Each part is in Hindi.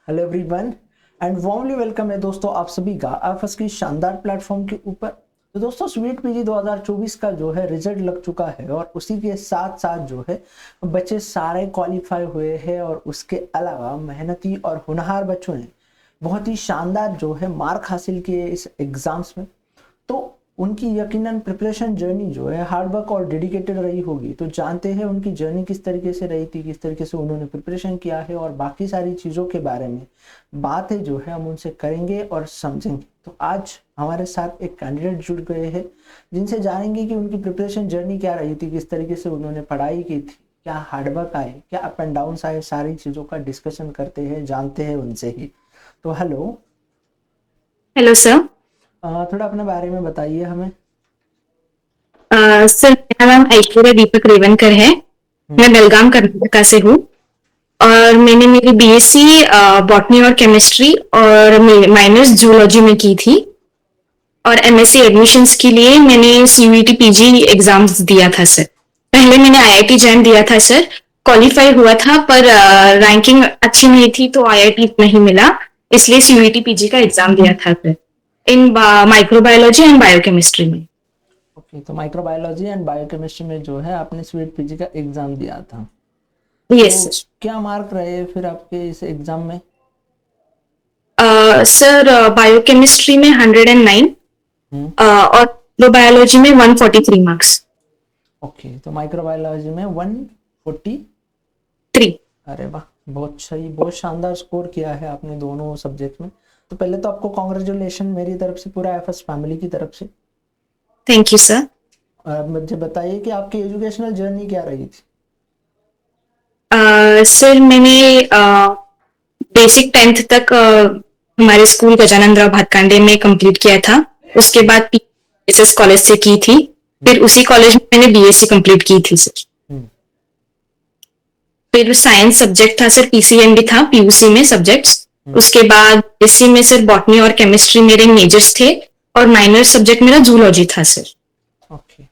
Hello everyone and warmly welcome है दोस्तों आप सभी का आईएफएस की शानदार प्लेटफॉर्म के ऊपर। तो दोस्तों स्वीट पीजी 2024 का जो है रिजल्ट लग चुका है और उसी के साथ साथ जो है बच्चे सारे क्वालिफाई हुए हैं और उसके अलावा मेहनती और होनहार बच्चों ने बहुत ही शानदार जो है मार्क हासिल किए इस एग्जाम्स में। तो उनकी यकीनन प्रिपरेशन जर्नी जो है हार्ड वर्क और डेडिकेटेड रही होगी। तो जानते हैं उनकी जर्नी किस तरीके से रही थी, किस तरीके से उन्होंने प्रिपरेशन किया है और बाकी सारी चीज़ों के बारे में बातें जो है हम उनसे करेंगे और समझेंगे। तो आज हमारे साथ एक कैंडिडेट जुड़ गए हैं जिनसे जानेंगे कि उनकी प्रिपरेशन जर्नी क्या रही थी, किस तरीके से उन्होंने पढ़ाई की थी, क्या हार्डवर्क आए, क्या अप एंड डाउन आए, सारी चीज़ों का डिस्कशन करते हैं, जानते हैं उनसे ही। तो हेलो। Hello sir. थोड़ा अपने बारे में बताइए हमें। सर मेरा नाम ऐश्वर्या दीपक रेवनकर है। हम्म। मैं बेलगाम कर्नाटका से हूँ और मैंने मेरी बीएससी बॉटनी और केमिस्ट्री और माइनर्स जूलॉजी में की थी और एमएससी एडमिशन्स के लिए मैंने सीयूईटी पीजी एग्जाम्स दिया था सर। पहले मैंने आईआईटी जैम दिया था सर, क्वालिफाई हुआ था पर रैंकिंग अच्छी नहीं थी तो आईआईटी नहीं मिला, इसलिए सीयूईटी पीजी का एग्जाम दिया था sir in microbiology and biochemistry में। ओके, तो माइक्रोबायोलॉजी एंड बायोकेमिस्ट्री में जो है आपने स्वीट पीजी का एग्जाम दिया था। यस तो सर। क्या मार्क रहे फिर आपके इस एग्जाम में? सर बायोकेमिस्ट्री में 109 हम्म। और माइक्रोबायोलॉजी में 143 मार्क्स। ओके, तो माइक्रोबायोलॉजी में 143। 3। अरे वाह, बहुत सही, बहुत शानदार स्कोर किया है आपने दोनों सब्जेक्ट में। तो पहले तो आपको कॉन्ग्रेचुलेशन मेरी तरफ से, पूरा एफएस फैमिली की तरफ से। Thank you sir. और अब मुझे बताइए कि आपकी एजुकेशनल जर्नी क्या रही थी? सर मैंने बेसिक 10th तक हमारे स्कूल गजानंदराव भातकांडे में कंप्लीट किया था। उसके बाद पीएसएस कॉलेज से की थी, हम्म। फिर उसी कॉलेज में मैंने बीएससी कंप्लीट की थी सर। हम्म। फिर साइंस सब्जेक्ट था सर, पीसीएम भी था पीयूसी में सब्जेक्ट्स। हम्म। उसके बाद बीएससी में सर बॉटनी और केमिस्ट्री मेरे मेजर्स थे और माइनर सब्जेक्ट मेरा जूलॉजी था सर। ओके,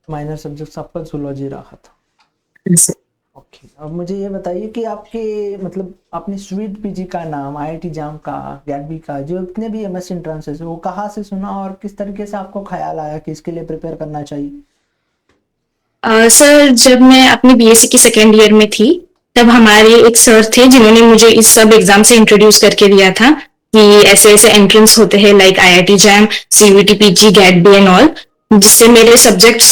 माइनर सब्जेक्ट आपका जूलॉजी रहा था। सर ओके, अब मुझे ये बताइए कि आपके मतलब आपने स्वीट पीजी का नाम आईआईटी जाम का, गैडबी का, जो इतने भी एमएस एंट्रेंसेस है वो कहाँ से सुना और किस तरीके से आपको ख्याल आया कि इसके लिए प्रिपेयर करना चाहिए? सर जब मैं अपनी बीएससी की सेकेंड ईयर में थी तब हमारे एक सर थे जिन्होंने मुझे इस सब एग्जाम से इंट्रोड्यूस करके दिया था कि ऐसे ऐसे एंट्रेंस होते हैं like IIT JAM, CUET PG, GATE B and all, जिससे मेरे सब्जेक्ट्स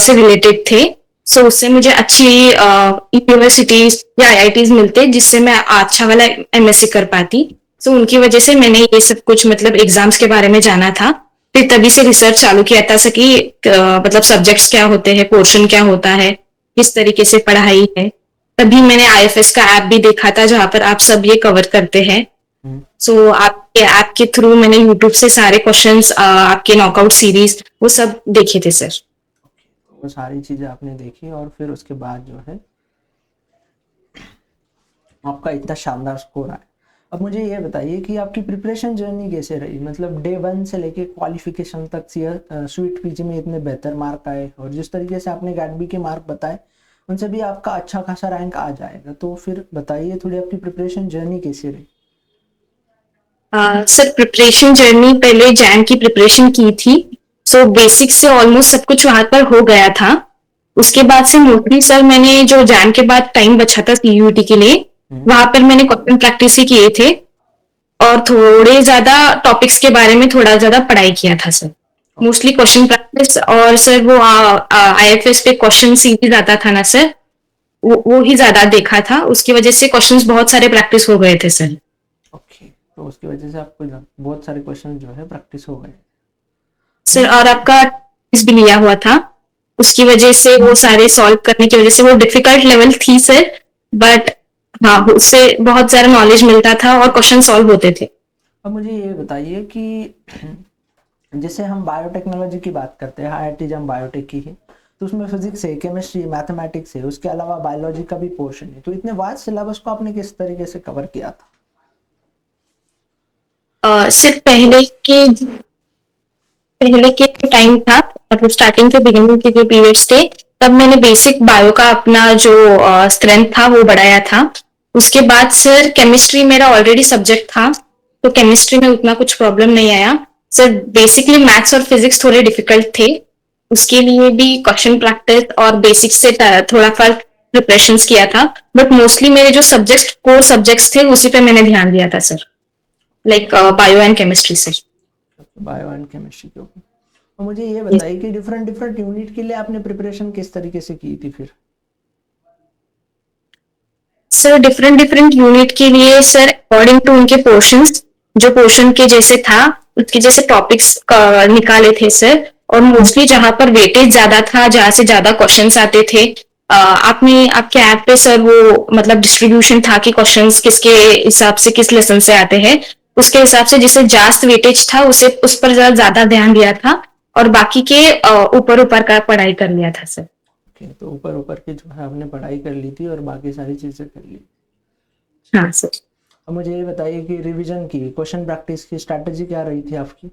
से रिलेटेड थे। सो उससे मुझे अच्छी यूनिवर्सिटीज या आईआईटीज मिलते जिससे मैं अच्छा वाला एमएससी कर पाती। सो उनकी वजह से मैंने ये सब कुछ मतलब एग्जाम्स के बारे में जाना था। फिर तभी से रिसर्च चालू किया था कि मतलब सब्जेक्ट्स क्या होते हैं, पोर्शन क्या होता है, किस तरीके से पढ़ाई है। तभी मैंने आईएफएस का ऐप भी देखा था जहां पर आप सब ये कवर करते हैं। हम्म। सो आपके ऐप के थ्रू मैंने यूट्यूब से सारे क्वेश्चंस, आपके नॉकआउट सीरीज वो सब देखे थे सर। ओके, वो सारी चीजें आपने देखी और फिर उसके बाद जो है आपका इतना शानदार स्कोर आया। अब मुझे ये बताइए कि आपकी प्रिपरेशन जर्नी कैसे रही, मतलब डे वन से लेके क्वालिफिकेशन तक स्वीट पीजी में इतने बेहतर मार्क आए और जिस तरीके से आपने गैडबी के मार्क बताए उनसे भी आपका अच्छा खासा रैंक आ जाएगा। तो फिर बताइए थोड़ी आपकी प्रिपरेशन जर्नी कैसी रही? सर प्रिपरेशन जर्नी, पहले जैम की प्रिपरेशन की थी। सो बेसिक से ऑलमोस्ट सब कुछ वहां पर हो गया था। उसके बाद से मोस्टली सर मैंने जो जैम के बाद टाइम बचा था सीयूईटी के लिए, हम्म। वहां पर मैंने क्वेश्चन प्रैक्टिस ही किए थे और थोड़े ज्यादा टॉपिक्स के बारे में थोड़ा ज्यादा पढ़ाई किया था sir. Okay. Mostly question practice और सर वो आईएफएस पे क्वेश्चन सीरीज आता था ना सर, वो ही ज्यादा देखा था। उसकी वजह से क्वेश्चंस बहुत सारे प्रैक्टिस हो गए थे सर। ओके, तो उसकी वजह से आपको बहुत सारे क्वेश्चन जो है प्रैक्टिस हो गए। अब सर मुझे और आपका quiz भी लिया हुआ था, उसकी वजह से वो सारे सॉल्व करने की वजह से वो डिफिकल्ट लेवल थी सर, बट हाँ उससे बहुत सारा नॉलेज मिलता था और क्वेश्चन सॉल्व होते थे। अब मुझे ये बताइए कि जैसे हम बायोटेक्नोलॉजी की बात करते हैं, आईआईटी जब बायोटेक की है तो उसमें फिजिक्स है, केमिस्ट्री, मैथमेटिक्स है, उसके अलावा बायोलॉजी का भी पोर्शन है। तो इतने वास्ट सिलेबस को आपने किस तरीके से कवर किया था? सिर्फ पहले के टाइम था, मतलब स्टार्टिंग के बिगिनिंग के जो पीरियड्स थे तब मैंने बेसिक बायो का अपना जो स्ट्रेंथ था वो बढ़ाया था। उसके बाद सर केमिस्ट्री मेरा ऑलरेडी सब्जेक्ट था, तो केमिस्ट्री में उतना कुछ प्रॉब्लम नहीं आया। सर बेसिकली मैथ्स और फिजिक्स थोड़े डिफिकल्ट थे, उसके लिए भी क्वेश्चन प्रैक्टिस और बेसिक्स से थोड़ा सा प्रिपरेशंस किया था। बट मोस्टली मेरे जो सब्जेक्ट कोर सब्जेक्ट्स थे उसी पे मैंने ध्यान दिया था sir, like bio and chemistry से। बायो एंड केमिस्ट्री के ऊपर। तो मुझे ये बताइए कि डिफरेंट डिफरेंट यूनिट के लिए आपने प्रिपरेशन किस तरीके से की थी फिर? सर डिफरेंट डिफरेंट यूनिट के लिए सर अकॉर्डिंग टू उनके पोर्शंस, जो पोर्शन के जैसे था उसके जैसे टॉपिक्स निकाले थे सर। और मोस्टली जहां पर वेटेज ज्यादा था, जहां से ज्यादा क्वेश्चंस आते थे, आपने आपके ऐप पे सर वो मतलब डिस्ट्रीब्यूशन था कि क्वेश्चंस किसके हिसाब से किस लेसन से आते हैं, उसके हिसाब से जिसे जास्त वेटेज था उसे उस पर ज्यादा ध्यान दिया था, और बाकी के ऊपर ऊपर का पढ़ाई कर लिया था सर। ओके, तो ऊपर ऊपर की जो है आपने पढ़ाई कर ली थी और बाकी सारी चीजें कर ली। हाँ सर। अब मुझे ये बताइए कि रिवीजन की क्वेश्चन प्रैक्टिस की स्ट्रैटेजी क्या रही थी आपकी?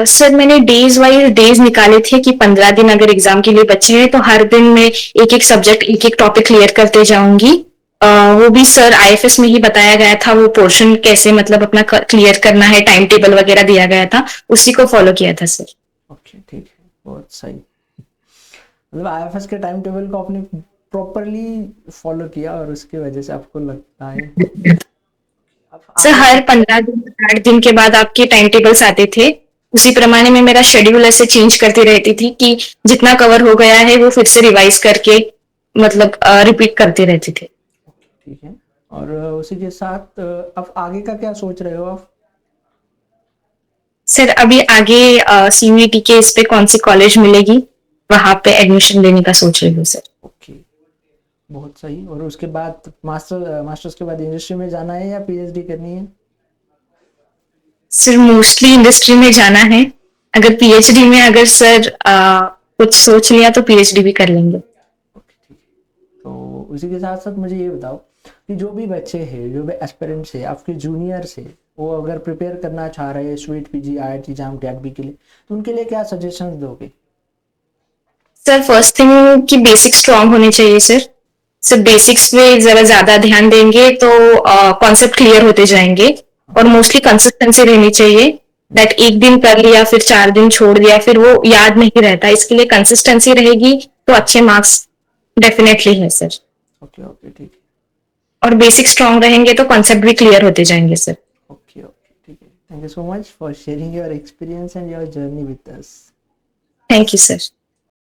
सर मैंने डेज वाइज डेज निकाले थे कि 15 दिन अगर एग्जाम के लिए बचे हैं तो हर दिन में एक एक सब्जेक्ट एक एक टॉपिक क्लियर करते जाऊंगी। वो भी सर आईएफएस में ही बताया गया था, वो पोर्शन कैसे मतलब अपना क्लियर करना है, टाइम टेबल वगैरह दिया गया था, उसी को फॉलो किया था सर। ओके, ठीक है, बहुत सही। मतलब आईएफएस के टाइम टेबल को आपने प्रॉपरली फॉलो किया और उसकी वजह से आपको लगता है अब सर आगे हर 15 दिन 8 दिन के बाद आपके टाइम टेबल्स आते थे, उसी प्रमाणे में मेरा शेड्यूल ऐसे चेंज करती रहती थी कि जितना कवर हो गया है वो फिर से रिवाइज करके मतलब रिपीट करते रहते थे। ठीक है। और उसी के साथ अब आगे का क्या सोच रहे हो आप? सर अभी आगे सीयूईटी के इस पे कौन सी कॉलेज मिलेगी वहां पे एडमिशन लेने का सोच रही हूँ सर। ओके, बहुत सही। और उसके बाद मास्टर्स के बाद इंडस्ट्री में जाना है या पीएचडी करनी है? सर मोस्टली इंडस्ट्री में जाना है, अगर पीएचडी में अगर सर कुछ सोच लिया तो पीएचडी भी कर लेंगे। ओके, ठीक है। तो उसी के साथ साथ मुझे ये बताओ कि जो भी बच्चे हैं, जो भी एस्पिरेंट्स है, आपके जूनियर्स है, वो अगर प्रिपेयर करना चाह रहे हैं CUET PG IIT JAM CAT के लिए, तो उनके लिए क्या सजेशंस दोगे? सर फर्स्ट थिंग कि बेसिक स्ट्रांग होने चाहिए सर। सर बेसिक्स पे जरा ज्यादा ध्यान देंगे तो कॉन्सेप्ट क्लियर होते जाएंगे, और मोस्टली कंसिस्टेंसी रहनी चाहिए। दैट एक दिन कर लिया फिर 4 दिन छोड़ दिया फिर वो याद नहीं रहता, इसके लिए कंसिस्टेंसी रहेगी तो अच्छे मार्क्स डेफिनेटली है सर। ओके ओके, ठीक है। और बेसिक स्ट्रांग रहेंगे तो कॉन्सेप्ट भी क्लियर होते जाएंगे सर। ओके ओके, ठीक है। Thank you so much for sharing your experience and your journey with us. Thank you sir.